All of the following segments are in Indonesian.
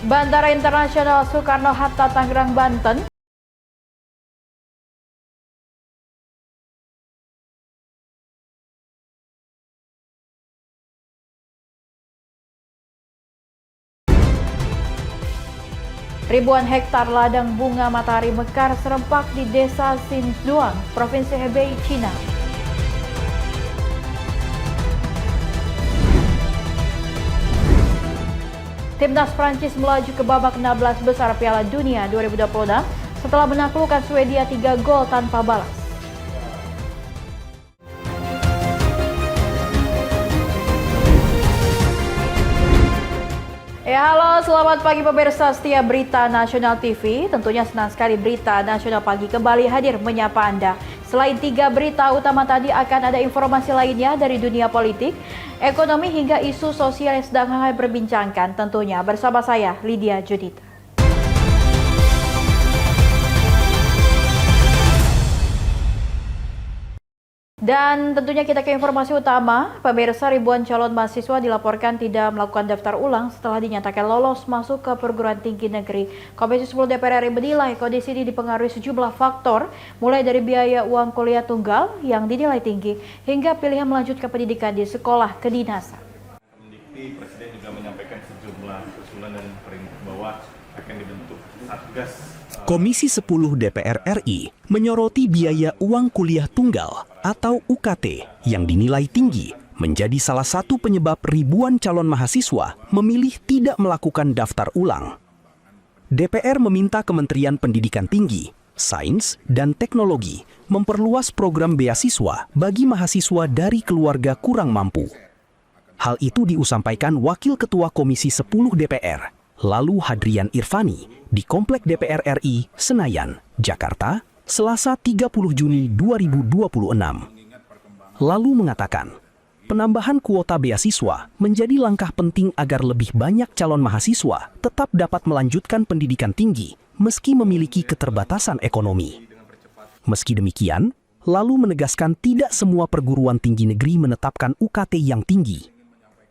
Bandara Internasional Soekarno-Hatta, Tangerang, Banten. Ribuan hektar ladang bunga matahari mekar serempak di Desa Xinzhuang, Provinsi Hebei, China. Timnas Prancis melaju ke babak 16 besar Piala Dunia 2026 setelah menaklukkan Swedia 3 gol tanpa balas. Ya, halo, selamat pagi pemirsa setia Berita Nasional TV. Tentunya senang sekali Berita Nasional Pagi kembali hadir menyapa Anda. Selain 3 berita utama tadi, akan ada informasi lainnya dari dunia politik, ekonomi hingga isu sosial yang sedang hangat berbincangkan. Tentunya bersama saya, Lydia Judita. Dan tentunya kita ke informasi utama, pemirsa, ribuan calon mahasiswa dilaporkan tidak melakukan daftar ulang setelah dinyatakan lolos masuk ke perguruan tinggi negeri. Komisi 10 DPR RI menilai kondisi ini dipengaruhi sejumlah faktor, mulai dari biaya uang kuliah tunggal yang dinilai tinggi, hingga pilihan melanjutkan pendidikan di sekolah kedinasan. Presiden juga menyampaikan sejumlah usulan dan perintah bahwa akan dibentuk Satgas. Komisi 10 DPR RI menyoroti biaya uang kuliah tunggal atau UKT yang dinilai tinggi menjadi salah satu penyebab ribuan calon mahasiswa memilih tidak melakukan daftar ulang. DPR meminta Kementerian Pendidikan Tinggi, Sains, dan Teknologi memperluas program beasiswa bagi mahasiswa dari keluarga kurang mampu. Hal itu disampaikan Wakil Ketua Komisi 10 DPR, Lalu Hadrian Irvani, di Komplek DPR RI, Senayan, Jakarta, Selasa 30 Juni 2026. Lalu mengatakan, penambahan kuota beasiswa menjadi langkah penting agar lebih banyak calon mahasiswa tetap dapat melanjutkan pendidikan tinggi meski memiliki keterbatasan ekonomi. Meski demikian, Lalu menegaskan tidak semua perguruan tinggi negeri menetapkan UKT yang tinggi.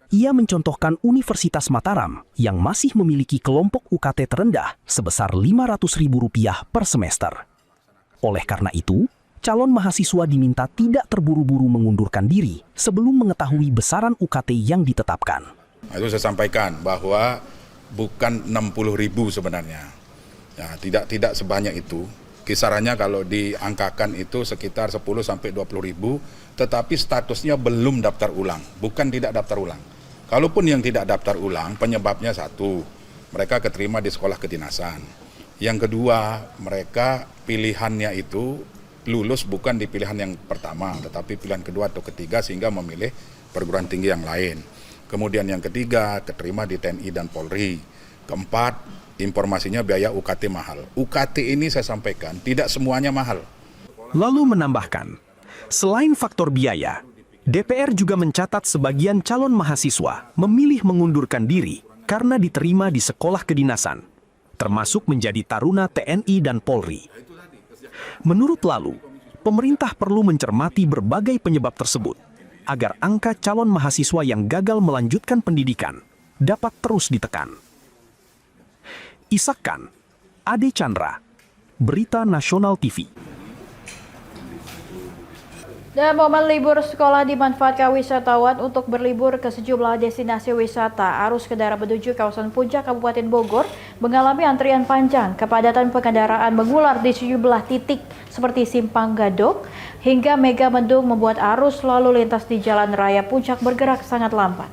Ia mencontohkan Universitas Mataram yang masih memiliki kelompok UKT terendah sebesar Rp500.000 per semester. Oleh karena itu, calon mahasiswa diminta tidak terburu-buru mengundurkan diri sebelum mengetahui besaran UKT yang ditetapkan. Itu saya sampaikan bahwa bukan 60.000 sebenarnya. Ya, tidak sebanyak itu. Kisarannya kalau diangkakan itu sekitar 10-20.000, tetapi statusnya belum daftar ulang, bukan tidak daftar ulang. Kalaupun yang tidak daftar ulang, penyebabnya satu, mereka keterima di sekolah kedinasan. Yang kedua, mereka pilihannya itu lulus bukan di pilihan yang pertama, tetapi pilihan kedua atau ketiga sehingga memilih perguruan tinggi yang lain. Kemudian yang ketiga, keterima di TNI dan Polri. Keempat, informasinya biaya UKT mahal. UKT ini saya sampaikan, tidak semuanya mahal. Lalu menambahkan, selain faktor biaya, DPR juga mencatat sebagian calon mahasiswa memilih mengundurkan diri karena diterima di sekolah kedinasan, termasuk menjadi taruna TNI dan Polri. Menurut Lalu, pemerintah perlu mencermati berbagai penyebab tersebut agar angka calon mahasiswa yang gagal melanjutkan pendidikan dapat terus ditekan. Ishak Khan, Ade Chandra, Berita Nasional TV. Dan momen libur sekolah dimanfaatkan wisatawan untuk berlibur ke sejumlah destinasi wisata. Arus kendaraan menuju kawasan Puncak Kabupaten Bogor mengalami antrian panjang. Kepadatan pengendaraan mengular di sejumlah titik seperti Simpang Gadok hingga Megamendung membuat arus lalu lintas di Jalan Raya Puncak bergerak sangat lambat.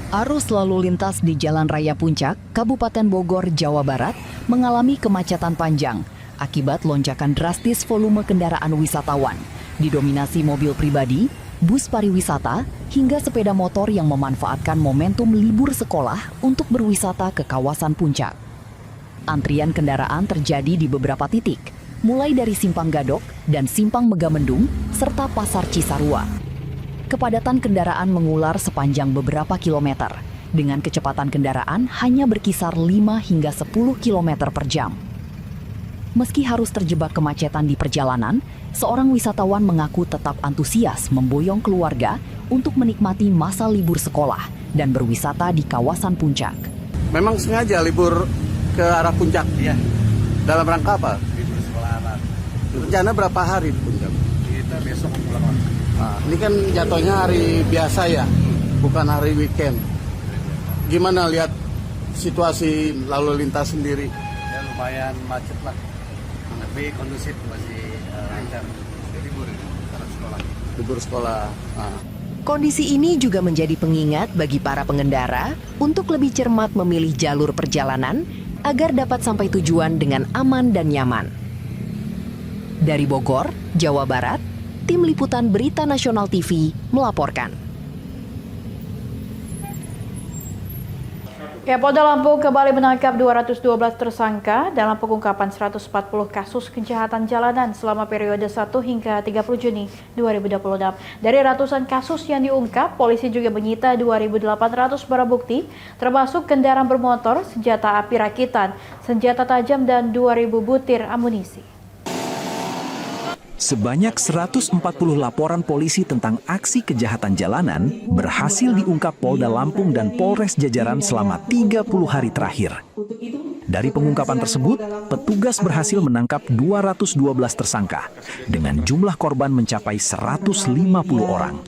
Arus lalu lintas di Jalan Raya Puncak, Kabupaten Bogor, Jawa Barat, mengalami kemacetan panjang akibat lonjakan drastis volume kendaraan wisatawan, didominasi mobil pribadi, bus pariwisata, hingga sepeda motor yang memanfaatkan momentum libur sekolah untuk berwisata ke kawasan Puncak. Antrian kendaraan terjadi di beberapa titik, mulai dari Simpang Gadok dan Simpang Megamendung, serta Pasar Cisarua. Kepadatan kendaraan mengular sepanjang beberapa kilometer, dengan kecepatan kendaraan hanya berkisar 5 hingga 10 km per jam. Meski harus terjebak kemacetan di perjalanan, seorang wisatawan mengaku tetap antusias memboyong keluarga untuk menikmati masa libur sekolah dan berwisata di kawasan puncak. Memang sengaja libur ke arah puncak? Iya. Dalam rangka apa? Libur sekolahan. Rencana berapa hari di puncak? Kita besok pulang. Nah, ini kan jatuhnya hari biasa ya, bukan hari weekend. Gimana lihat situasi lalu lintas sendiri? Ya lumayan macet lah, tapi kondusif, masih lancar. Libur karena sekolah. Libur sekolah. Nah. Kondisi ini juga menjadi pengingat bagi para pengendara untuk lebih cermat memilih jalur perjalanan agar dapat sampai tujuan dengan aman dan nyaman. Dari Bogor, Jawa Barat, Tim Liputan Berita Nasional TV melaporkan. Polda Lampung kembali menangkap 212 tersangka dalam pengungkapan 140 kasus kejahatan jalanan selama periode 1 hingga 30 Juni 2026. Dari ratusan kasus yang diungkap, polisi juga menyita 2.800 barang bukti, termasuk kendaraan bermotor, senjata api rakitan, senjata tajam, dan 2.000 butir amunisi. Sebanyak 140 laporan polisi tentang aksi kejahatan jalanan berhasil diungkap Polda Lampung dan Polres jajaran selama 30 hari terakhir. Dari pengungkapan tersebut, petugas berhasil menangkap 212 tersangka dengan jumlah korban mencapai 150 orang.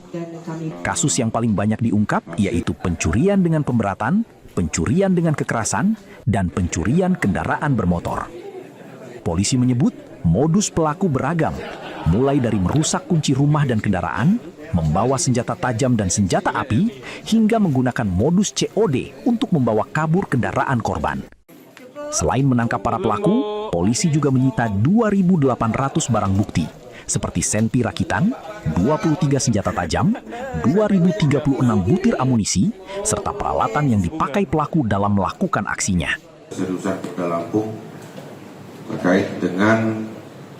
Kasus yang paling banyak diungkap yaitu pencurian dengan pemberatan, pencurian dengan kekerasan, dan pencurian kendaraan bermotor. Polisi menyebut modus pelaku beragam, mulai dari merusak kunci rumah dan kendaraan, membawa senjata tajam dan senjata api, hingga menggunakan modus COD untuk membawa kabur kendaraan korban. Selain menangkap para pelaku, polisi juga menyita 2.800 barang bukti, seperti senpi rakitan, 23 senjata tajam, 2.036 butir amunisi, serta peralatan yang dipakai pelaku dalam melakukan aksinya. Seriusan Polda Lampung terkait dengan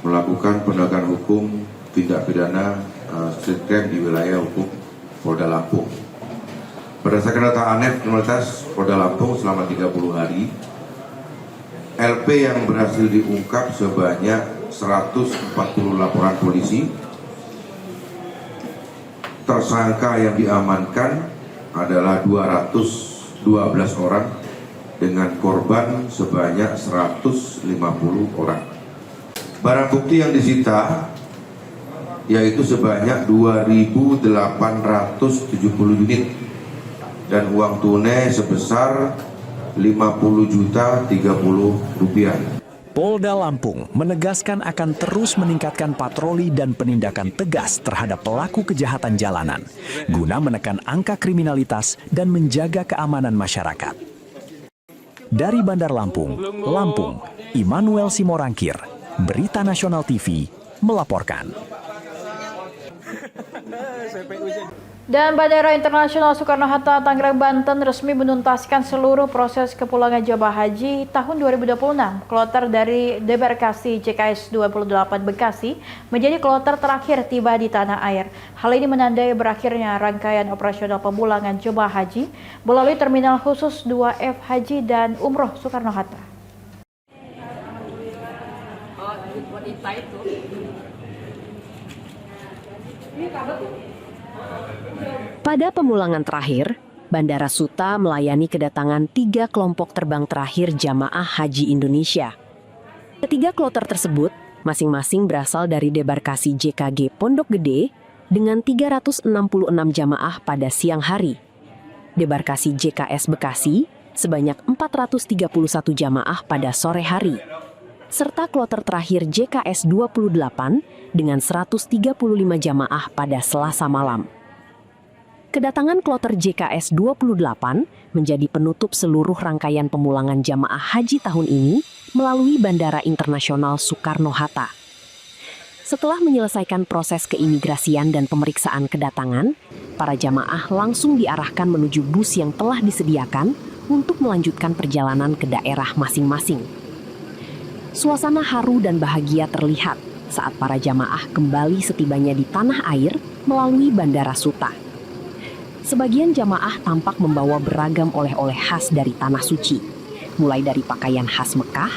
melakukan penegakan hukum tindak pidana street crime di wilayah hukum Polda Lampung. Berdasarkan data ANEF kriminalitas Polda Lampung selama 30 hari, LP yang berhasil diungkap sebanyak 140 laporan polisi. Tersangka yang diamankan adalah 212 orang dengan korban sebanyak 150 orang. Barang bukti yang disita yaitu sebanyak 2.870 unit dan uang tunai sebesar 50.030 rupiah. Polda Lampung menegaskan akan terus meningkatkan patroli dan penindakan tegas terhadap pelaku kejahatan jalanan guna menekan angka kriminalitas dan menjaga keamanan masyarakat. Dari Bandar Lampung, Immanuel Simorangkir, Berita Nasional TV melaporkan. Dan Bandara Internasional Soekarno-Hatta, Tangerang, Banten resmi menuntaskan seluruh proses kepulangan jemaah haji tahun 2026. Kloter dari debarkasi JKS 28 Bekasi menjadi kloter terakhir tiba di tanah air. Hal ini menandai berakhirnya rangkaian operasional pemulangan jemaah haji melalui Terminal Khusus 2F Haji dan Umroh Soekarno-Hatta. Pada pemulangan terakhir, Bandara Suta melayani kedatangan 3 kelompok terbang terakhir jamaah haji Indonesia. Ketiga kloter tersebut masing-masing berasal dari debarkasi JKG Pondok Gede dengan 366 jamaah pada siang hari. Debarkasi JKS Bekasi sebanyak 431 jamaah pada sore hari. Serta kloter terakhir JKS 28 dengan 135 jamaah pada Selasa malam. Kedatangan kloter JKS 28 menjadi penutup seluruh rangkaian pemulangan jamaah haji tahun ini melalui Bandara Internasional Soekarno-Hatta. Setelah menyelesaikan proses keimigrasian dan pemeriksaan kedatangan, para jamaah langsung diarahkan menuju bus yang telah disediakan untuk melanjutkan perjalanan ke daerah masing-masing. Suasana haru dan bahagia terlihat saat para jamaah kembali setibanya di tanah air melalui Bandara Suta. Sebagian jamaah tampak membawa beragam oleh-oleh khas dari tanah suci, mulai dari pakaian khas Mekah,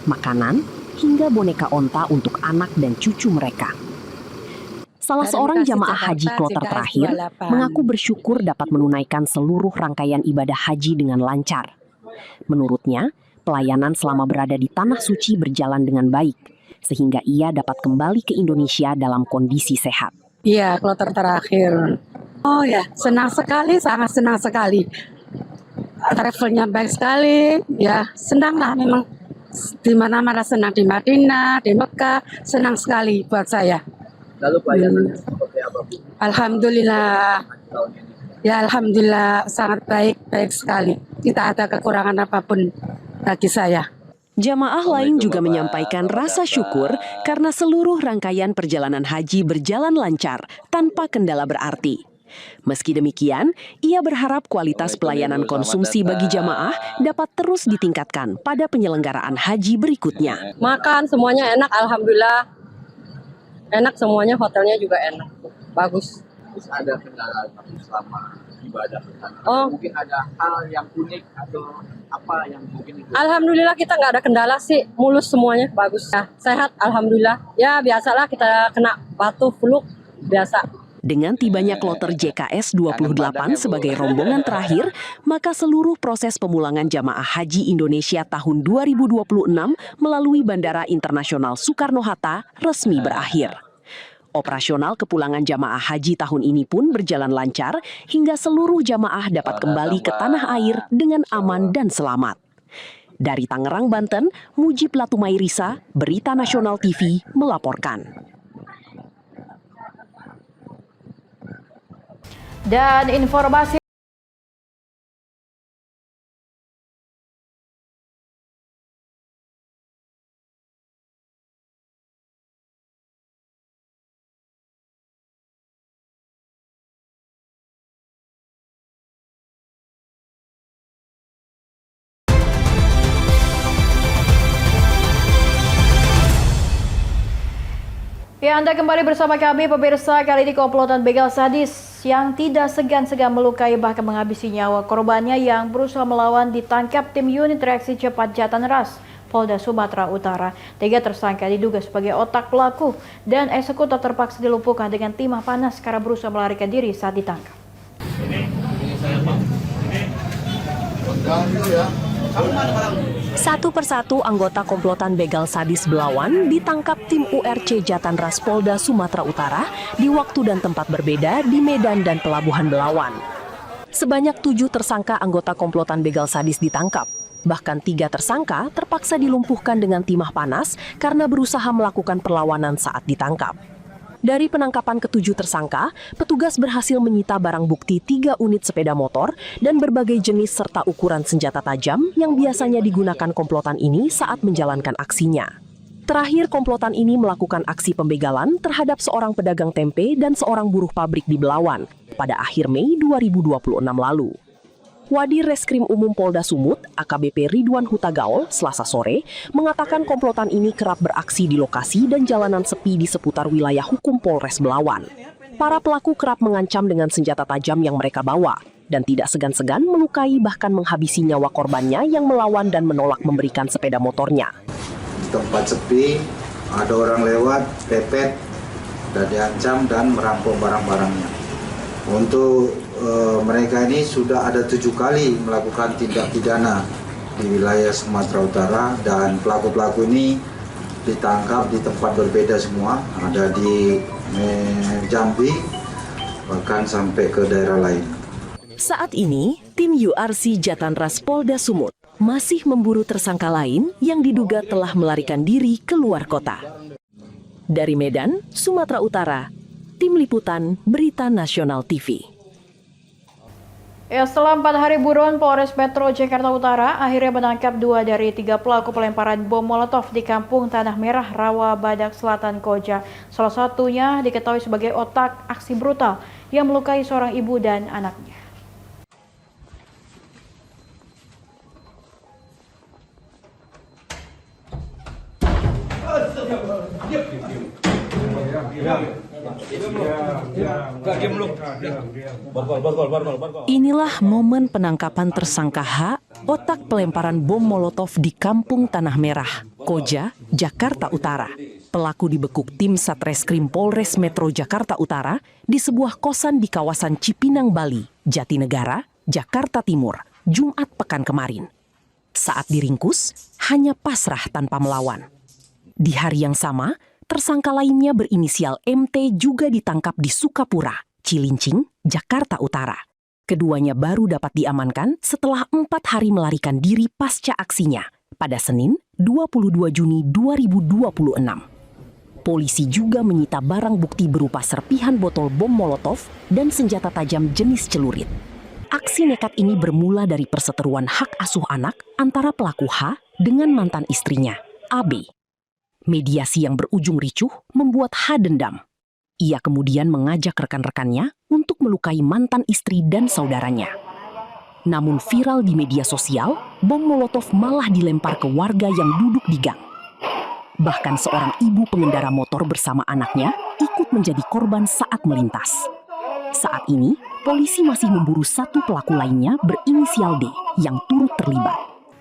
makanan, hingga boneka onta untuk anak dan cucu mereka. Salah seorang jamaah haji kloter terakhir mengaku bersyukur dapat menunaikan seluruh rangkaian ibadah haji dengan lancar. Menurutnya, pelayanan selama berada di Tanah Suci berjalan dengan baik, sehingga ia dapat kembali ke Indonesia dalam kondisi sehat. Iya, kloter terakhir. Oh ya, senang sekali, sangat senang sekali. Travelnya baik sekali, ya senang lah memang. Di mana-mana senang, di Madinah, di Mekah, senang sekali buat saya. Lalu pelayanan seperti apa, Bu? Alhamdulillah. Ya alhamdulillah sangat baik sekali. Tidak ada kekurangan apapun bagi saya. Jamaah lain juga menyampaikan rasa syukur karena seluruh rangkaian perjalanan haji berjalan lancar tanpa kendala berarti. Meski demikian, ia berharap kualitas pelayanan konsumsi bagi jamaah dapat terus ditingkatkan pada penyelenggaraan haji berikutnya. Makan semuanya enak, alhamdulillah. Enak semuanya, hotelnya juga enak. Bagus. Terus ada kendala selama ibadah? Oh. Mungkin ada hal yang unik atau apa yang mungkin itu? Alhamdulillah kita nggak ada kendala sih, mulus semuanya, bagus. Ya, sehat, alhamdulillah. Ya biasalah kita kena batuk, flu, biasa. Dengan tibanya kloter JKS 28 sebagai rombongan terakhir, maka seluruh proses pemulangan jamaah haji Indonesia tahun 2026 melalui Bandara Internasional Soekarno-Hatta resmi berakhir. Operasional kepulangan jamaah haji tahun ini pun berjalan lancar hingga seluruh jamaah dapat kembali ke tanah air dengan aman dan selamat. Dari Tangerang, Banten, Mujib Latumairisa, Berita Nasional TV melaporkan. Dan informasi ya, Anda kembali bersama kami, pemirsa. Kali ini komplotan begal sadis yang tidak segan-segan melukai bahkan menghabisi nyawa korbannya yang berusaha melawan ditangkap tim unit reaksi cepat Jatanras Polda Sumatera Utara. 3 tersangka diduga sebagai otak pelaku dan eksekutor terpaksa dilumpuhkan dengan timah panas karena berusaha melarikan diri saat ditangkap. Satu persatu anggota komplotan begal sadis Belawan ditangkap tim URC Jatanras Polda Sumatera Utara di waktu dan tempat berbeda di Medan dan Pelabuhan Belawan. Sebanyak 7 tersangka anggota komplotan begal sadis ditangkap. Bahkan 3 tersangka terpaksa dilumpuhkan dengan timah panas karena berusaha melakukan perlawanan saat ditangkap. Dari penangkapan ke-7 tersangka, petugas berhasil menyita barang bukti 3 unit sepeda motor dan berbagai jenis serta ukuran senjata tajam yang biasanya digunakan komplotan ini saat menjalankan aksinya. Terakhir, komplotan ini melakukan aksi pembegalan terhadap seorang pedagang tempe dan seorang buruh pabrik di Belawan pada akhir Mei 2026 lalu. Wadir Reskrim Umum Polda Sumut, AKBP Ridwan Huta Gaul, Selasa sore, mengatakan komplotan ini kerap beraksi di lokasi dan jalanan sepi di seputar wilayah hukum Polres Belawan. Para pelaku kerap mengancam dengan senjata tajam yang mereka bawa, dan tidak segan-segan melukai bahkan menghabisi nyawa korbannya yang melawan dan menolak memberikan sepeda motornya. Di tempat sepi, ada orang lewat, pepet, dan diancam dan merampok barang-barangnya. Untuk mereka ini sudah ada 7 kali melakukan tindak pidana di wilayah Sumatera Utara dan pelaku-pelaku ini ditangkap di tempat berbeda semua, ada di Jambi bahkan sampai ke daerah lain. Saat ini, tim URC Jatanras Polda Sumut masih memburu tersangka lain yang diduga telah melarikan diri ke luar kota. Dari Medan, Sumatera Utara, Tim Liputan Berita Nasional TV. Ya, setelah 4 hari buruan, Polres Metro Jakarta Utara akhirnya menangkap 2 dari 3 pelaku pelemparan bom Molotov di Kampung Tanah Merah, Rawa Badak Selatan, Koja. Salah satunya diketahui sebagai otak aksi brutal yang melukai seorang ibu dan anaknya. Inilah momen penangkapan tersangka H, otak pelemparan bom Molotov di Kampung Tanah Merah, Koja, Jakarta Utara. Pelaku dibekuk tim Satreskrim Polres Metro Jakarta Utara di sebuah kosan di kawasan Cipinang, Bali, Jatinegara, Jakarta Timur, Jumat pekan kemarin. Saat diringkus, hanya pasrah tanpa melawan. Di hari yang sama, tersangka lainnya berinisial MT juga ditangkap di Sukapura, Cilincing, Jakarta Utara. Keduanya baru dapat diamankan setelah 4 hari melarikan diri pasca aksinya pada Senin 22 Juni 2026. Polisi juga menyita barang bukti berupa serpihan botol bom Molotov dan senjata tajam jenis celurit. Aksi nekat ini bermula dari perseteruan hak asuh anak antara pelaku H dengan mantan istrinya, AB. Mediasi yang berujung ricuh membuat H dendam. Ia kemudian mengajak rekan-rekannya untuk melukai mantan istri dan saudaranya. Namun viral di media sosial, bom Molotov malah dilempar ke warga yang duduk di gang. Bahkan seorang ibu pengendara motor bersama anaknya ikut menjadi korban saat melintas. Saat ini, polisi masih memburu satu pelaku lainnya berinisial D yang turut terlibat.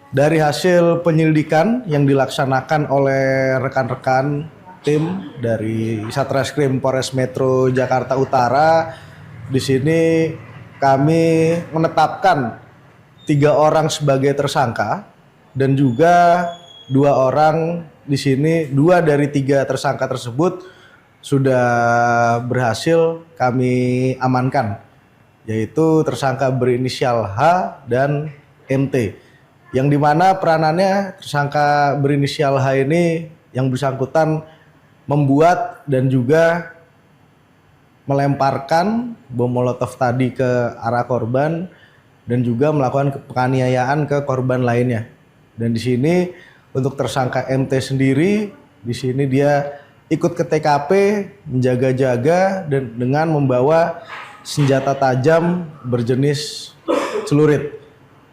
Dari hasil penyelidikan yang dilaksanakan oleh rekan-rekan tim dari Satreskrim Polres Metro Jakarta Utara, di sini kami menetapkan 3 orang sebagai tersangka dan juga 2 orang di sini, 2 dari 3 tersangka tersebut sudah berhasil kami amankan, yaitu tersangka berinisial H dan MT, yang dimana peranannya tersangka berinisial H ini yang bersangkutan membuat dan juga melemparkan bom Molotov tadi ke arah korban dan juga melakukan penganiayaan ke korban lainnya. Dan di sini untuk tersangka MT sendiri, di sini dia ikut ke TKP, menjaga-jaga dan dengan membawa senjata tajam berjenis celurit.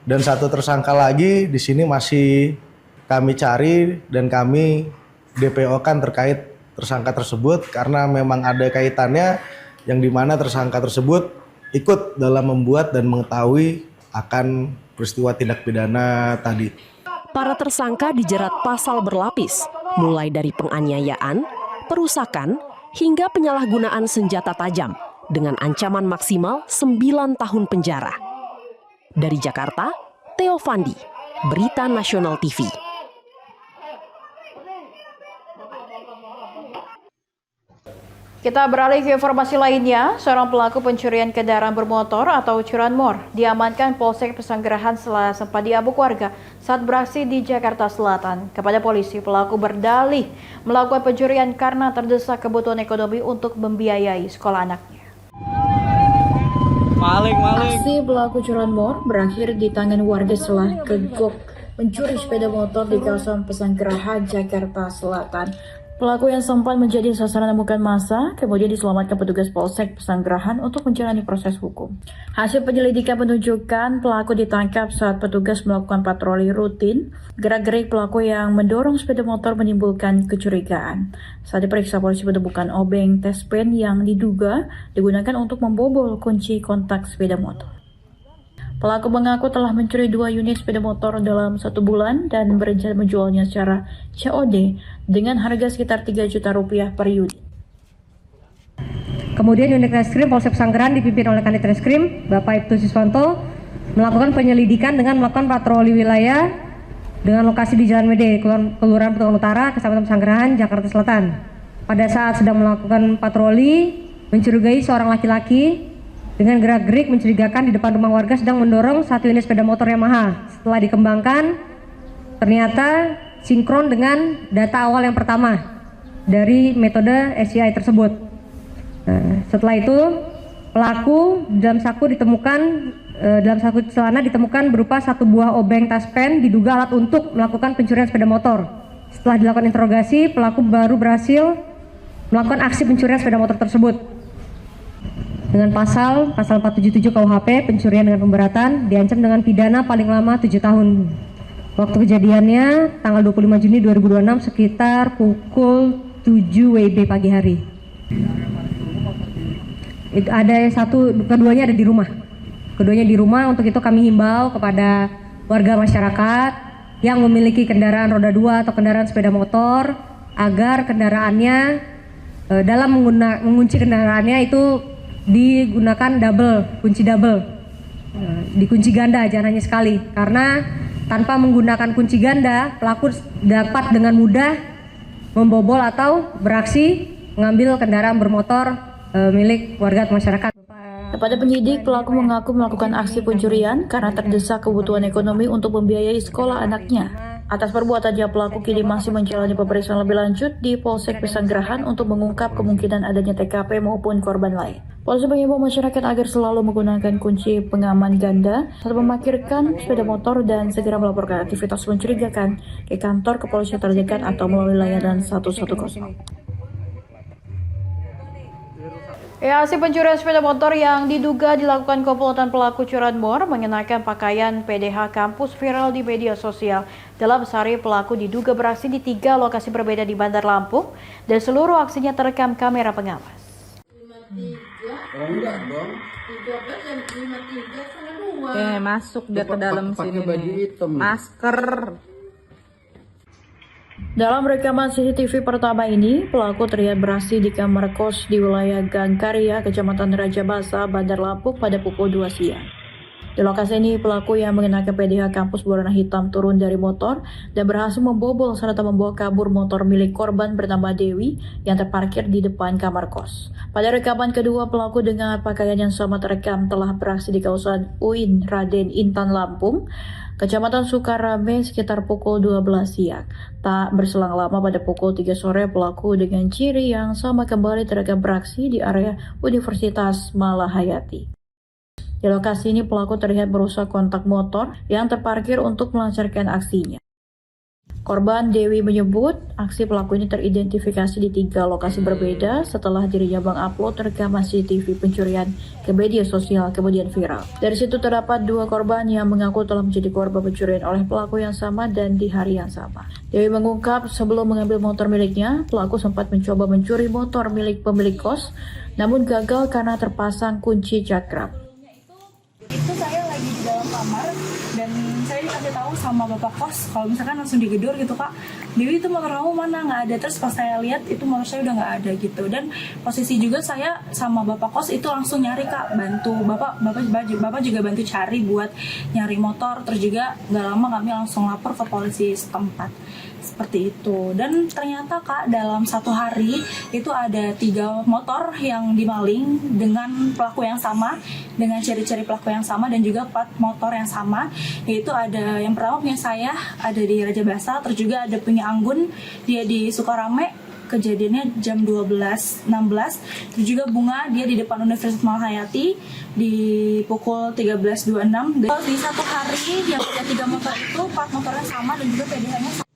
Dan satu tersangka lagi di sini masih kami cari dan kami DPO-kan terkait tersangka tersebut karena memang ada kaitannya yang dimana tersangka tersebut ikut dalam membuat dan mengetahui akan peristiwa tindak pidana tadi. Para tersangka dijerat pasal berlapis, mulai dari penganiayaan, perusakan, hingga penyalahgunaan senjata tajam dengan ancaman maksimal 9 tahun penjara. Dari Jakarta, Theo Fandi, Berita Nasional TV. Kita beralih ke informasi lainnya. Seorang pelaku pencurian kendaraan bermotor atau curanmor diamankan Polsek Pesanggerahan setelah sempat diabuk warga saat beraksi di Jakarta Selatan. Kepada polisi, pelaku berdalih melakukan pencurian karena terdesak kebutuhan ekonomi untuk membiayai sekolah anaknya. Aksi pelaku curanmor berakhir di tangan warga setelah kegok mencuri sepeda motor di kawasan Pesanggerahan, Jakarta Selatan. Pelaku yang sempat menjadi sasaran amukan massa kemudian diselamatkan petugas Polsek Pesanggerahan untuk menjalani proses hukum. Hasil penyelidikan menunjukkan pelaku ditangkap saat petugas melakukan patroli rutin. Gerak-gerik pelaku yang mendorong sepeda motor menimbulkan kecurigaan. Saat diperiksa, polisi menemukan obeng tes pen yang diduga digunakan untuk membobol kunci kontak sepeda motor. Pelaku mengaku telah mencuri 2 unit sepeda motor dalam 1 bulan dan berencana menjualnya secara COD dengan harga sekitar 3 juta rupiah per unit. Kemudian unit reskrim Polsek Pesanggerahan dipimpin oleh Kanit Reskrim Bapak Ibtu Siswanto melakukan penyelidikan dengan melakukan patroli wilayah dengan lokasi di Jalan Mede, Kelurahan Petualang Utara, Kecamatan Pesanggerahan, Jakarta Selatan. Pada saat sedang melakukan patroli, mencurigai seorang laki-laki dengan gerak-gerik mencurigakan di depan rumah warga sedang mendorong 1 unit sepeda motor Yamaha. Setelah dikembangkan, ternyata sinkron dengan data awal yang pertama dari metode SCI tersebut. Nah, setelah itu, pelaku dalam saku celana ditemukan berupa 1 buah obeng tas pen diduga alat untuk melakukan pencurian sepeda motor. Setelah dilakukan interogasi, pelaku baru berhasil melakukan aksi pencurian sepeda motor tersebut. Dengan pasal 477 KUHP pencurian dengan pemberatan diancam dengan pidana paling lama 7 tahun. Waktu kejadiannya tanggal 25 Juni 2026 sekitar pukul 7 WIB pagi hari. Keduanya ada di rumah. Keduanya di rumah, untuk itu kami himbau kepada warga masyarakat yang memiliki kendaraan roda 2 atau kendaraan sepeda motor agar kendaraannya dalam mengunci kendaraannya itu digunakan kunci double, dikunci ganda, jangan hanya sekali, karena tanpa menggunakan kunci ganda pelaku dapat dengan mudah membobol atau beraksi mengambil kendaraan bermotor milik warga atau masyarakat. Kepada penyidik, pelaku mengaku melakukan aksi pencurian karena terdesak kebutuhan ekonomi untuk membiayai sekolah anaknya. Atas perbuatannya, pelaku kini masih menjalani pemeriksaan lebih lanjut di Polsek Pesanggerahan untuk mengungkap kemungkinan adanya TKP maupun korban lain. Polisi mengimbau masyarakat agar selalu menggunakan kunci pengaman ganda saat memarkirkan sepeda motor dan segera melaporkan aktivitas mencurigakan ke kantor kepolisian terdekat atau melalui layanan 110. Aksi pencurian sepeda motor yang diduga dilakukan komplotan pelaku curanmor mengenakan pakaian PDH kampus viral di media sosial. Dalam sehari, pelaku diduga beraksi di 3 lokasi berbeda di Bandar Lampung dan seluruh aksinya terekam kamera pengawas. Masuk dia ke dalam sini. Masker. Dalam rekaman CCTV pertama ini, pelaku terlihat beraksi di kamar kos di wilayah Gang Karya, Kecamatan Raja Basa, Bandar Lampung pada pukul 2 siang. Di lokasi ini, pelaku yang mengenakan PDH kampus berwarna hitam turun dari motor dan berhasil membobol serta membawa kabur motor milik korban bernama Dewi yang terparkir di depan kamar kos. Pada rekaman kedua, pelaku dengan pakaian yang sama terekam telah beraksi di kawasan UIN Raden Intan Lampung, Kecamatan Sukarame sekitar pukul 12 siang. Tak berselang lama pada pukul 3 sore, pelaku dengan ciri yang sama kembali terekam beraksi di area Universitas Malahayati. Di lokasi ini, pelaku terlihat merusak kontak motor yang terparkir untuk melancarkan aksinya. Korban Dewi menyebut aksi pelaku ini teridentifikasi di 3 lokasi berbeda setelah dirinya mengupload rekaman CCTV pencurian ke media sosial kemudian viral. Dari situ terdapat 2 korban yang mengaku telah menjadi korban pencurian oleh pelaku yang sama dan di hari yang sama. Dewi mengungkap sebelum mengambil motor miliknya, pelaku sempat mencoba mencuri motor milik pemilik kos, namun gagal karena terpasang kunci cakram. Itu saya lagi di dalam kamar dan saya dikasih tahu sama bapak kos kalau misalkan langsung digedor gitu, Kak, Dewi itu motor kamu mana, nggak ada. Terus pas saya lihat itu motor saya udah nggak ada gitu, dan posisi juga saya sama bapak kos itu langsung nyari, Kak, bantu bapak juga bantu cari buat nyari motor. Terus juga nggak lama kami langsung lapor ke polisi setempat seperti itu. Dan ternyata, Kak, dalam 1 hari itu ada 3 motor yang dimaling dengan pelaku yang sama, dengan ciri-ciri pelaku yang sama dan juga plat motor yang sama. Yaitu ada yang pertama punya saya ada di Raja Basa, terus juga ada punya Anggun dia di Sukarame, kejadiannya jam 12.16. Terus juga Bunga dia di depan Universitas Malahayati di pukul 13.26. Di 1 hari yang punya 3 motor itu plat motornya sama dan juga PDH-nya sama.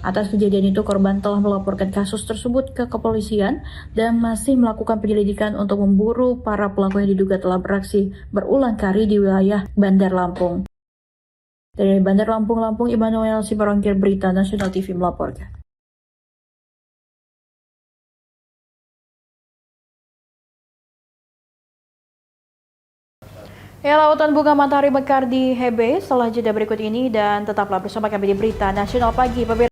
Atas kejadian itu, korban telah melaporkan kasus tersebut ke kepolisian dan masih melakukan penyelidikan untuk memburu para pelaku yang diduga telah beraksi berulang kali di wilayah Bandar Lampung. Dari Bandar Lampung, Immanuel Sibarongkir, Berita Nasional TV melaporkan. Lautan bunga matahari mekar di Hebei setelah jeda berikut ini, dan tetaplah bersama kami di Berita Nasional Pagi.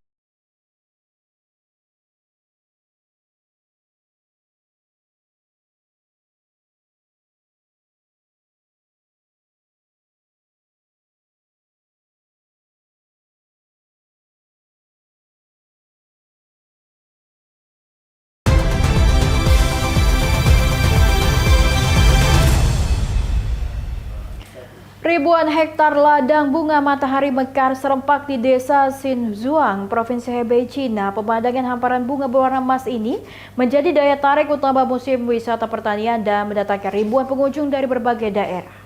Ribuan hektar ladang bunga matahari mekar serempak di desa Xinzhuang, Provinsi Hebei, Cina. Pemandangan hamparan bunga berwarna emas ini menjadi daya tarik utama musim wisata pertanian dan mendatangkan ribuan pengunjung dari berbagai daerah.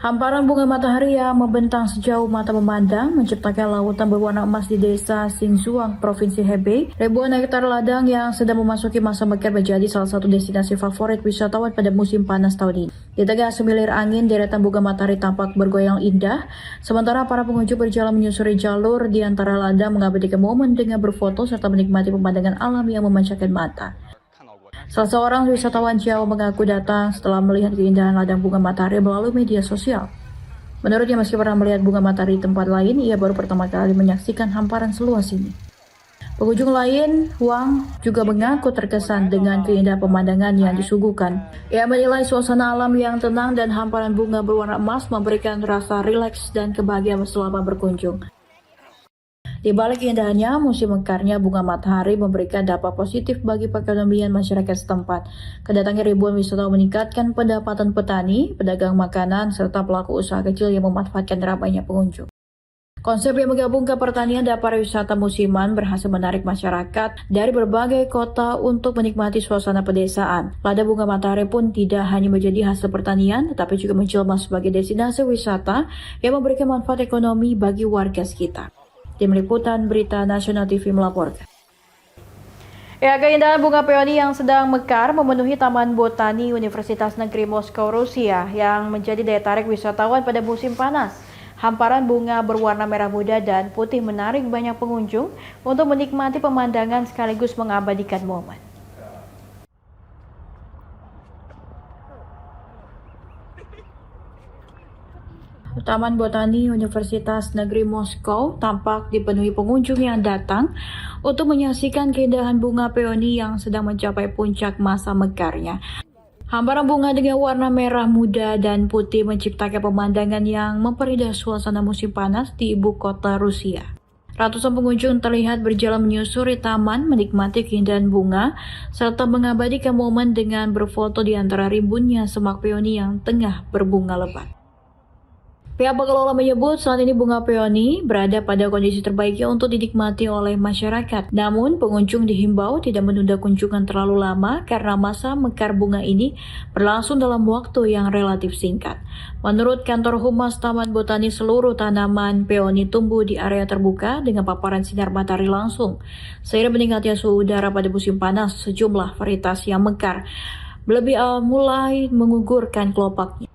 Hamparan bunga matahari yang membentang sejauh mata memandang menciptakan lautan berwarna emas di desa Xinzhuang, Provinsi Hebei. Ribuan hektar ladang yang sedang memasuki masa mekar menjadi salah satu destinasi favorit wisatawan pada musim panas tahun ini. Di tengah semilir angin, deretan bunga matahari tampak bergoyang indah, sementara para pengunjung berjalan menyusuri jalur di antara ladang mengabadikan momen dengan berfoto serta menikmati pemandangan alam yang memanjakan mata. Salah seorang wisatawan Jawa mengaku datang setelah melihat keindahan ladang bunga matahari melalui media sosial. Menurutnya, meski pernah melihat bunga matahari di tempat lain, ia baru pertama kali menyaksikan hamparan seluas ini. Pengunjung lain, Wang, juga mengaku terkesan dengan keindahan pemandangan yang disuguhkan. Ia menilai suasana alam yang tenang dan hamparan bunga berwarna emas memberikan rasa rileks dan kebahagiaan selama berkunjung. Di balik keindahannya, musim mekarnya bunga matahari memberikan dampak positif bagi perekonomian masyarakat setempat. Kedatangan ribuan wisatawan meningkatkan pendapatan petani, pedagang makanan, serta pelaku usaha kecil yang memanfaatkan ramainya pengunjung. Konsep yang menggabungkan pertanian dan pariwisata musiman berhasil menarik masyarakat dari berbagai kota untuk menikmati suasana pedesaan. Ladang bunga matahari pun tidak hanya menjadi hasil pertanian, tetapi juga menjelma sebagai destinasi wisata yang memberikan manfaat ekonomi bagi warga sekitar. Tim Liputan Berita Nasional TV melaporkan. Ya, keindahan bunga peoni yang sedang mekar memenuhi Taman Botani Universitas Negeri Moskow, Rusia yang menjadi daya tarik wisatawan pada musim panas. Hamparan bunga berwarna merah muda dan putih menarik banyak pengunjung untuk menikmati pemandangan sekaligus mengabadikan momen. Taman Botani Universitas Negeri Moskow tampak dipenuhi pengunjung yang datang untuk menyaksikan keindahan bunga peoni yang sedang mencapai puncak masa mekarnya. Hamparan bunga dengan warna merah muda dan putih menciptakan pemandangan yang memperindah suasana musim panas di ibu kota Rusia. Ratusan pengunjung terlihat berjalan menyusuri taman, menikmati keindahan bunga, serta mengabadikan momen dengan berfoto di antara rimbunnya semak peoni yang tengah berbunga lebat. Pihak pengelola menyebut saat ini bunga peoni berada pada kondisi terbaiknya untuk dinikmati oleh masyarakat. Namun, pengunjung dihimbau tidak menunda kunjungan terlalu lama karena masa mekar bunga ini berlangsung dalam waktu yang relatif singkat. Menurut kantor humas Taman Botani, seluruh tanaman peoni tumbuh di area terbuka dengan paparan sinar matahari langsung. Seiring meningkatnya suhu udara pada musim panas, sejumlah varietas yang mekar lebih mulai mengugurkan kelopaknya.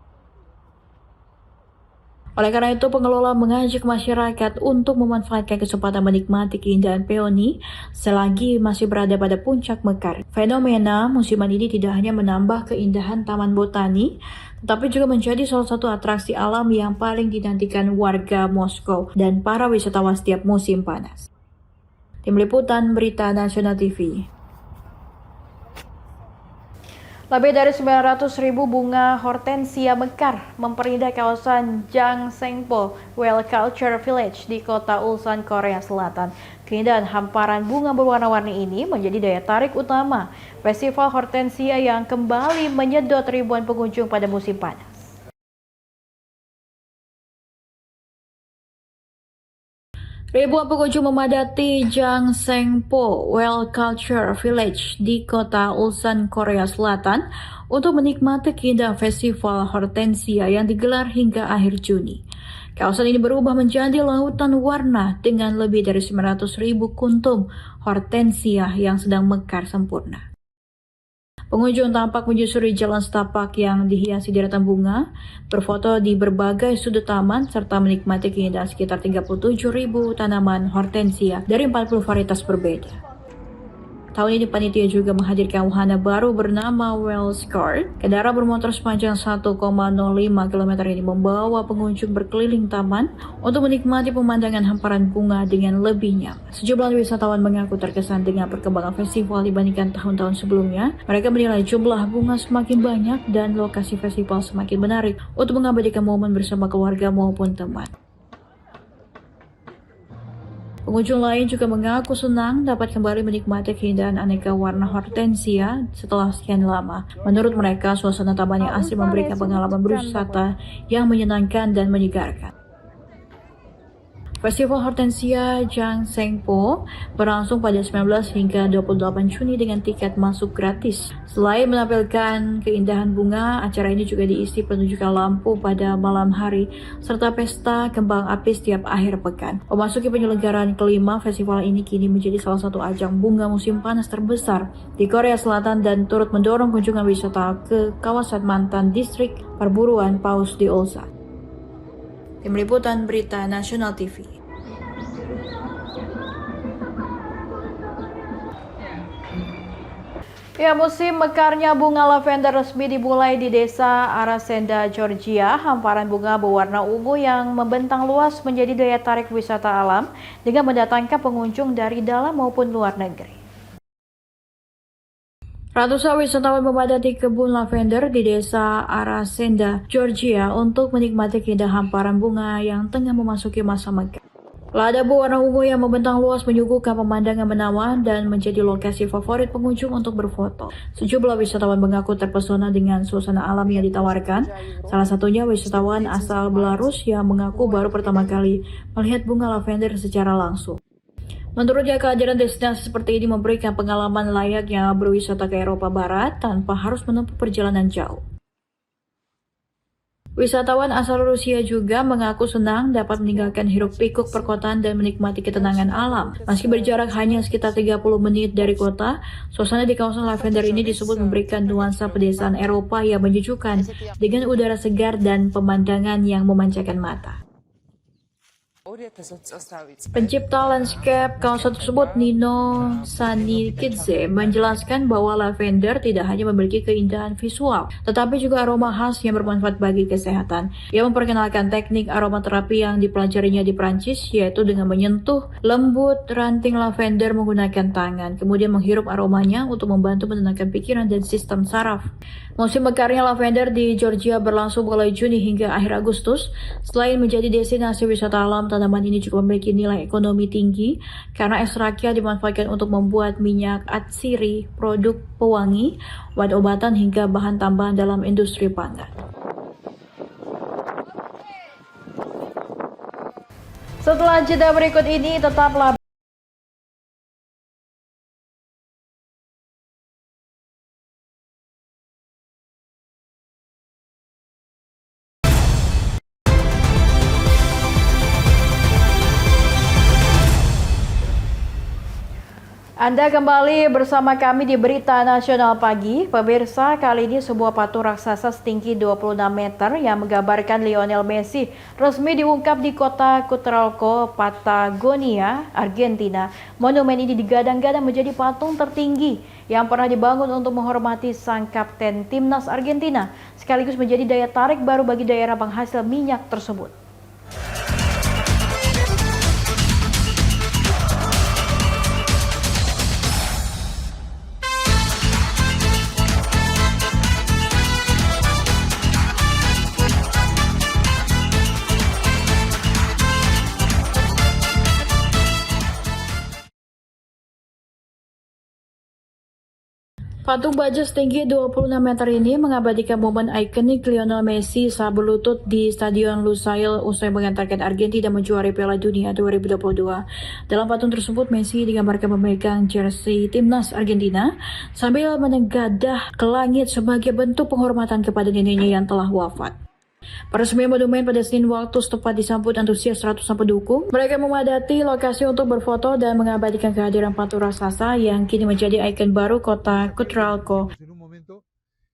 Oleh karena itu, pengelola mengajak masyarakat untuk memanfaatkan kesempatan menikmati keindahan peoni selagi masih berada pada puncak mekar. Fenomena musiman ini tidak hanya menambah keindahan Taman Botani, tetapi juga menjadi salah satu atraksi alam yang paling dinantikan warga Moskow dan para wisatawan setiap musim panas. Tim Liputan Berita Nasional TV. Lebih dari 900.000 bunga hortensia mekar memperindah kawasan Jangsengpo Well Culture Village di kota Ulsan, Korea Selatan. Keindahan hamparan bunga berwarna-warni ini menjadi daya tarik utama festival hortensia yang kembali menyedot ribuan pengunjung pada musim panas. Ribuan pengunjung memadati Jangsengpo Well Culture Village di kota Ulsan, Korea Selatan untuk menikmati keindahan festival hortensia yang digelar hingga akhir Juni. Kawasan ini berubah menjadi lautan warna dengan lebih dari 900.000 kuntum hortensia yang sedang mekar sempurna. Pengunjung tampak menyusuri jalan setapak yang dihiasi deretan bunga, berfoto di berbagai sudut taman, serta menikmati keindahan sekitar 37.000 tanaman hortensia dari 40 varietas berbeda. Tahun ini panitia juga menghadirkan wahana baru bernama Wells Cart. Kendaraan bermotor sepanjang 1,05 km ini membawa pengunjung berkeliling taman untuk menikmati pemandangan hamparan bunga dengan lebih nyaman. Sejumlah wisatawan mengaku terkesan dengan perkembangan festival dibandingkan tahun-tahun sebelumnya. Mereka menilai jumlah bunga semakin banyak dan lokasi festival semakin menarik untuk mengabadikan momen bersama keluarga maupun teman. Pengunjung lain juga mengaku senang dapat kembali menikmati keindahan aneka warna hortensia setelah sekian lama. Menurut mereka, suasana taman yang asri memberikan pengalaman berwisata yang menyenangkan dan menyegarkan. Festival Hortensia Jangsengpo berlangsung pada 19 hingga 28 Juni dengan tiket masuk gratis. Selain menampilkan keindahan bunga, acara ini juga diisi penunjukan lampu pada malam hari serta pesta kembang api setiap akhir pekan. Memasuki penyelenggaraan kelima, festival ini kini menjadi salah satu ajang bunga musim panas terbesar di Korea Selatan dan turut mendorong kunjungan wisata ke kawasan mantan distrik perburuan paus di Ulsan. Tim Liputan Berita Nasional TV. Ya, musim mekarnya bunga lavender resmi dimulai di Desa Arasenda, Georgia. Hamparan bunga berwarna ungu yang membentang luas menjadi daya tarik wisata alam dengan mendatangkan pengunjung dari dalam maupun luar negeri. Ratusan wisatawan memadati kebun lavender di Desa Arasenda, Georgia untuk menikmati keindahan hamparan bunga yang tengah memasuki masa mekar. Lada berwarna ungu yang membentang luas menyuguhkan pemandangan menawan dan menjadi lokasi favorit pengunjung untuk berfoto. Sejumlah wisatawan mengaku terpesona dengan suasana alam yang ditawarkan. Salah satunya wisatawan asal Belarus yang mengaku baru pertama kali melihat bunga lavender secara langsung. Menurutnya, kehadiran destinasi seperti ini memberikan pengalaman layaknya berwisata ke Eropa Barat tanpa harus menempuh perjalanan jauh. Wisatawan asal Rusia juga mengaku senang dapat meninggalkan hiruk-pikuk perkotaan dan menikmati ketenangan alam. Meski berjarak hanya sekitar 30 menit dari kota, suasana di kawasan lavender ini disebut memberikan nuansa pedesaan Eropa yang menyejukkan dengan udara segar dan pemandangan yang memanjakan mata. Pencipta landscape kawasan tersebut, Nino Sanikidze, menjelaskan bahwa lavender tidak hanya memiliki keindahan visual, tetapi juga aroma khas yang bermanfaat bagi kesehatan. Ia memperkenalkan teknik aromaterapi yang dipelajarinya di Prancis, yaitu dengan menyentuh lembut ranting lavender menggunakan tangan, kemudian menghirup aromanya untuk membantu menenangkan pikiran dan sistem saraf. Musim mekarnya lavender di Georgia berlangsung mulai Juni hingga akhir Agustus. Selain menjadi destinasi wisata alam, tanaman ini juga memiliki nilai ekonomi tinggi karena ekstraknya dimanfaatkan untuk membuat minyak atsiri, produk pewangi, obat-obatan hingga bahan tambahan dalam industri pangan. Setelah jeda berikut ini, tetaplah Anda kembali bersama kami di Berita Nasional Pagi. Pemirsa, kali ini sebuah patung raksasa setinggi 26 meter yang menggambarkan Lionel Messi resmi diungkap di kota Cutralco, Patagonia, Argentina. Monumen ini digadang-gadang menjadi patung tertinggi yang pernah dibangun untuk menghormati sang kapten timnas Argentina, sekaligus menjadi daya tarik baru bagi daerah penghasil minyak tersebut. Patung baja setinggi 26 meter ini mengabadikan momen ikonik Lionel Messi saat berlutut di Stadion Lusail usai mengantarkan Argentina menjuarai Piala Dunia 2022. Dalam patung tersebut, Messi digambarkan memegang jersey timnas Argentina sambil menenggadah ke langit sebagai bentuk penghormatan kepada neneknya yang telah wafat. Peresmian monumen pada Senin waktu setempat disambut antusias ratusan pendukung. Mereka memadati lokasi untuk berfoto dan mengabadikan kehadiran patung raksasa yang kini menjadi ikon baru kota Cutralco.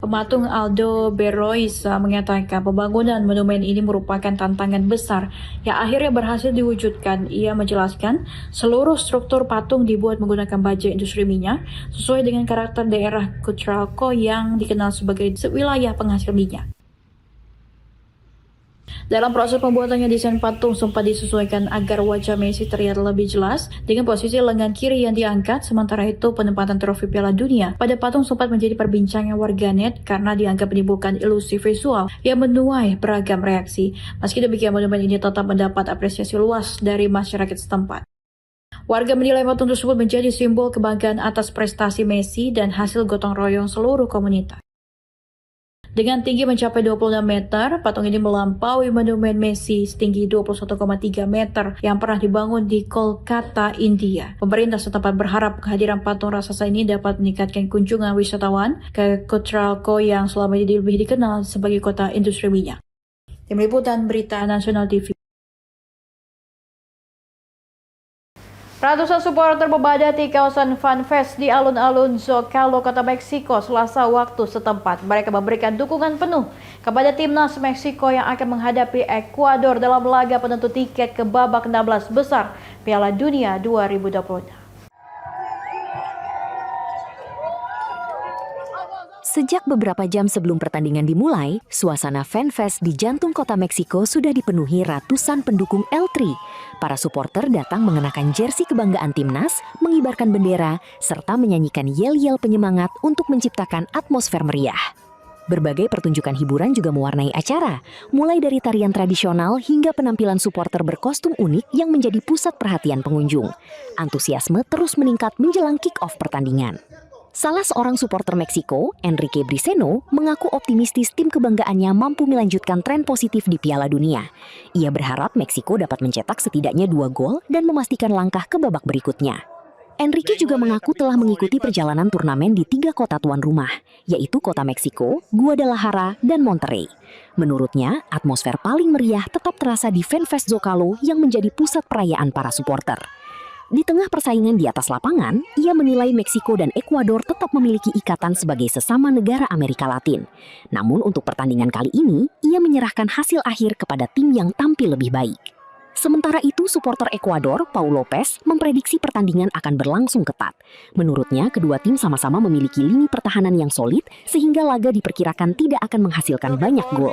Pematung Aldo Beroisa mengatakan pembangunan monumen ini merupakan tantangan besar yang akhirnya berhasil diwujudkan. Ia menjelaskan seluruh struktur patung dibuat menggunakan baja industri minyak sesuai dengan karakter daerah Cutralco yang dikenal sebagai wilayah penghasil minyak. Dalam proses pembuatannya, desain patung sempat disesuaikan agar wajah Messi terlihat lebih jelas dengan posisi lengan kiri yang diangkat. Sementara itu, penempatan trofi Piala Dunia pada patung sempat menjadi perbincangan warganet karena dianggap menimbulkan ilusi visual yang menuai beragam reaksi. Meski demikian, monumen ini tetap mendapat apresiasi luas dari masyarakat setempat. Warga menilai patung tersebut menjadi simbol kebanggaan atas prestasi Messi dan hasil gotong royong seluruh komunitas. Dengan tinggi mencapai 26 meter, patung ini melampaui monumen Messi setinggi 21,3 meter yang pernah dibangun di Kolkata, India. Pemerintah setempat berharap kehadiran patung raksasa ini dapat meningkatkan kunjungan wisatawan ke Cutralco yang selama ini lebih dikenal sebagai kota industri minyak. Tim Liputan Berita Nasional TV. Ratusan supporter memadati kawasan Fan Fest di alun-alun Zocalo, Kota Meksiko, Selasa waktu setempat. Mereka memberikan dukungan penuh kepada timnas Meksiko yang akan menghadapi Ekuador dalam laga penentu tiket ke babak 16 besar Piala Dunia 2026. Sejak beberapa jam sebelum pertandingan dimulai, suasana fanfest di jantung kota Meksiko sudah dipenuhi ratusan pendukung L3. Para supporter datang mengenakan jersey kebanggaan timnas, mengibarkan bendera, serta menyanyikan yel-yel penyemangat untuk menciptakan atmosfer meriah. Berbagai pertunjukan hiburan juga mewarnai acara, mulai dari tarian tradisional hingga penampilan supporter berkostum unik yang menjadi pusat perhatian pengunjung. Antusiasme terus meningkat menjelang kick-off pertandingan. Salah seorang supporter Meksiko, Enrique Briceno, mengaku optimistis tim kebanggaannya mampu melanjutkan tren positif di Piala Dunia. Ia berharap Meksiko dapat mencetak setidaknya 2 gol dan memastikan langkah ke babak berikutnya. Enrique juga mengaku telah mengikuti perjalanan turnamen di 3 kota tuan rumah, yaitu kota Meksiko, Guadalajara, dan Monterrey. Menurutnya, atmosfer paling meriah tetap terasa di FanFest Zocalo yang menjadi pusat perayaan para supporter. Di tengah persaingan di atas lapangan, ia menilai Meksiko dan Ekuador tetap memiliki ikatan sebagai sesama negara Amerika Latin. Namun untuk pertandingan kali ini, ia menyerahkan hasil akhir kepada tim yang tampil lebih baik. Sementara itu, supporter Ekuador, Paul Lopez, memprediksi pertandingan akan berlangsung ketat. Menurutnya, kedua tim sama-sama memiliki lini pertahanan yang solid, sehingga laga diperkirakan tidak akan menghasilkan banyak gol.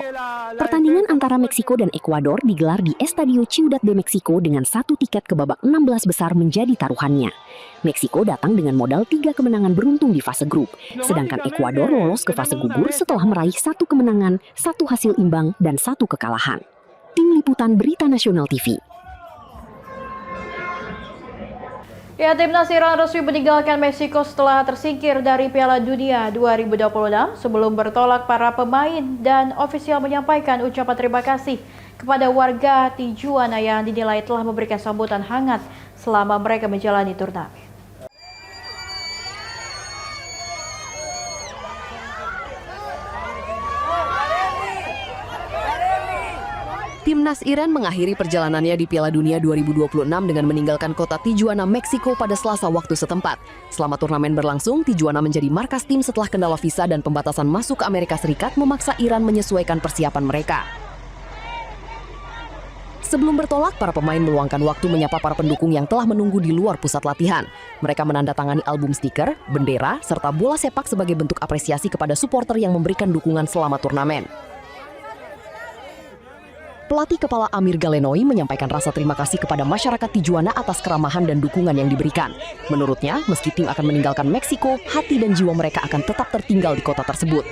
Pertandingan antara Meksiko dan Ekuador digelar di Estadio Ciudad de Mexico dengan 1 tiket ke babak 16 besar menjadi taruhannya. Meksiko datang dengan modal 3 kemenangan beruntun di fase grup, sedangkan Ekuador lolos ke fase gugur setelah meraih 1 kemenangan, 1 hasil imbang, dan 1 kekalahan. Tim Liputan Berita Nasional TV. Ya, timnas Iran resmi meninggalkan Meksiko setelah tersingkir dari Piala Dunia 2026 sebelum bertolak para pemain dan ofisial menyampaikan ucapan terima kasih kepada warga Tijuana yang dinilai telah memberikan sambutan hangat selama mereka menjalani turnamen. Timnas Iran mengakhiri perjalanannya di Piala Dunia 2026 dengan meninggalkan kota Tijuana, Meksiko pada Selasa waktu setempat. Selama turnamen berlangsung, Tijuana menjadi markas tim setelah kendala visa dan pembatasan masuk ke Amerika Serikat memaksa Iran menyesuaikan persiapan mereka. Sebelum bertolak, para pemain meluangkan waktu menyapa para pendukung yang telah menunggu di luar pusat latihan. Mereka menandatangani album stiker, bendera, serta bola sepak sebagai bentuk apresiasi kepada supporter yang memberikan dukungan selama turnamen. Pelatih kepala Amir Galenoi menyampaikan rasa terima kasih kepada masyarakat Tijuana atas keramahan dan dukungan yang diberikan. Menurutnya, meski tim akan meninggalkan Meksiko, hati dan jiwa mereka akan tetap tertinggal di kota tersebut.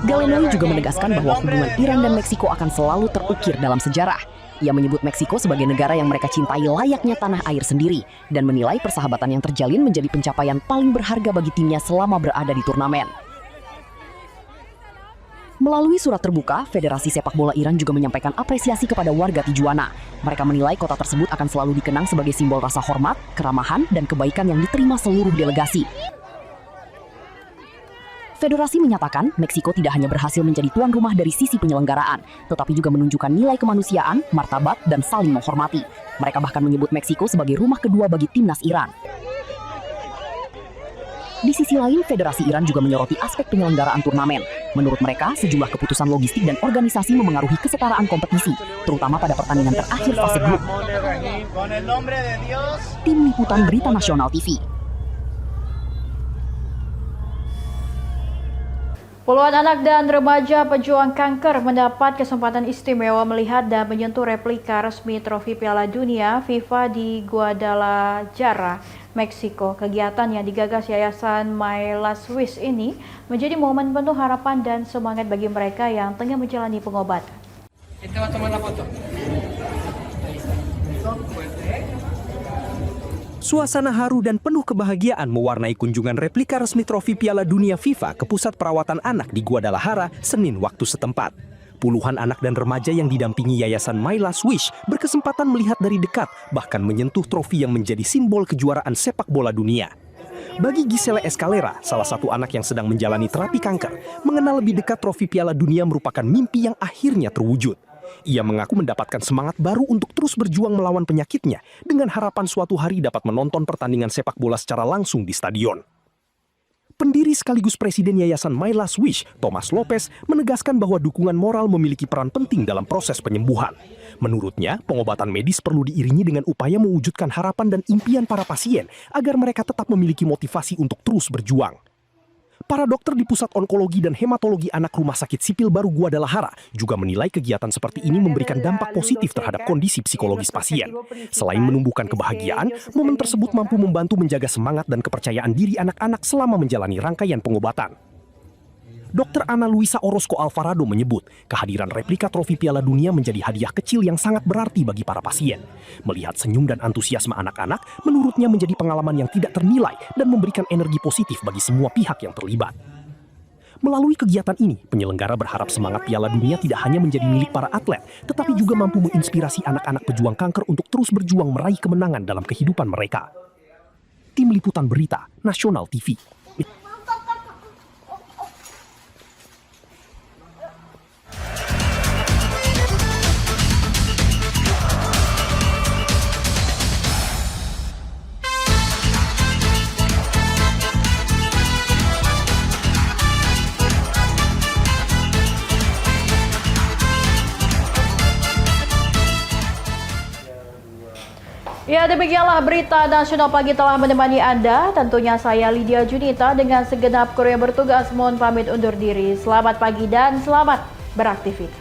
Galenoi juga menegaskan bahwa hubungan Iran dan Meksiko akan selalu terukir dalam sejarah. Ia menyebut Meksiko sebagai negara yang mereka cintai layaknya tanah air sendiri dan menilai persahabatan yang terjalin menjadi pencapaian paling berharga bagi timnya selama berada di turnamen. Melalui surat terbuka, Federasi Sepak Bola Iran juga menyampaikan apresiasi kepada warga Tijuana. Mereka menilai kota tersebut akan selalu dikenang sebagai simbol rasa hormat, keramahan, dan kebaikan yang diterima seluruh delegasi. Federasi menyatakan Meksiko tidak hanya berhasil menjadi tuan rumah dari sisi penyelenggaraan, tetapi juga menunjukkan nilai kemanusiaan, martabat, dan saling menghormati. Mereka bahkan menyebut Meksiko sebagai rumah kedua bagi timnas Iran. Di sisi lain, Federasi Iran juga menyoroti aspek penyelenggaraan turnamen. Menurut mereka, sejumlah keputusan logistik dan organisasi memengaruhi kesetaraan kompetisi, terutama pada pertandingan terakhir fase grup. Tim Liputan Berita Nasional TV. Puluhan anak dan remaja pejuang kanker mendapat kesempatan istimewa melihat dan menyentuh replika resmi trofi Piala Dunia FIFA di Guadalajara, Meksiko. Kegiatan yang digagas Yayasan My Last Wish ini menjadi momen penuh harapan dan semangat bagi mereka yang tengah menjalani pengobatan. Suasana haru dan penuh kebahagiaan mewarnai kunjungan replika resmi trofi Piala Dunia FIFA ke pusat perawatan anak di Guadalajara, Senin waktu setempat. Puluhan anak dan remaja yang didampingi Yayasan My Last Wish berkesempatan melihat dari dekat, bahkan menyentuh trofi yang menjadi simbol kejuaraan sepak bola dunia. Bagi Giselle Escalera, salah satu anak yang sedang menjalani terapi kanker, mengenal lebih dekat trofi Piala Dunia merupakan mimpi yang akhirnya terwujud. Ia mengaku mendapatkan semangat baru untuk terus berjuang melawan penyakitnya dengan harapan suatu hari dapat menonton pertandingan sepak bola secara langsung di stadion. Pendiri sekaligus Presiden Yayasan My Last Wish, Thomas Lopez, menegaskan bahwa dukungan moral memiliki peran penting dalam proses penyembuhan. Menurutnya, pengobatan medis perlu diiringi dengan upaya mewujudkan harapan dan impian para pasien agar mereka tetap memiliki motivasi untuk terus berjuang. Para dokter di Pusat Onkologi dan Hematologi Anak Rumah Sakit Sipil Baru Guadalajara juga menilai kegiatan seperti ini memberikan dampak positif terhadap kondisi psikologis pasien. Selain menumbuhkan kebahagiaan, momen tersebut mampu membantu menjaga semangat dan kepercayaan diri anak-anak selama menjalani rangkaian pengobatan. Dr. Ana Luisa Orozco Alvarado menyebut kehadiran replika trofi Piala Dunia menjadi hadiah kecil yang sangat berarti bagi para pasien. Melihat senyum dan antusiasme anak-anak, menurutnya menjadi pengalaman yang tidak ternilai dan memberikan energi positif bagi semua pihak yang terlibat. Melalui kegiatan ini, penyelenggara berharap semangat Piala Dunia tidak hanya menjadi milik para atlet, tetapi juga mampu menginspirasi anak-anak pejuang kanker untuk terus berjuang meraih kemenangan dalam kehidupan mereka. Tim Liputan Berita Nasional TV. Ya, demikianlah berita nasional pagi telah menemani Anda. Tentunya saya Lydia Junita dengan segenap kru yang bertugas mohon pamit undur diri. Selamat pagi dan selamat beraktivitas.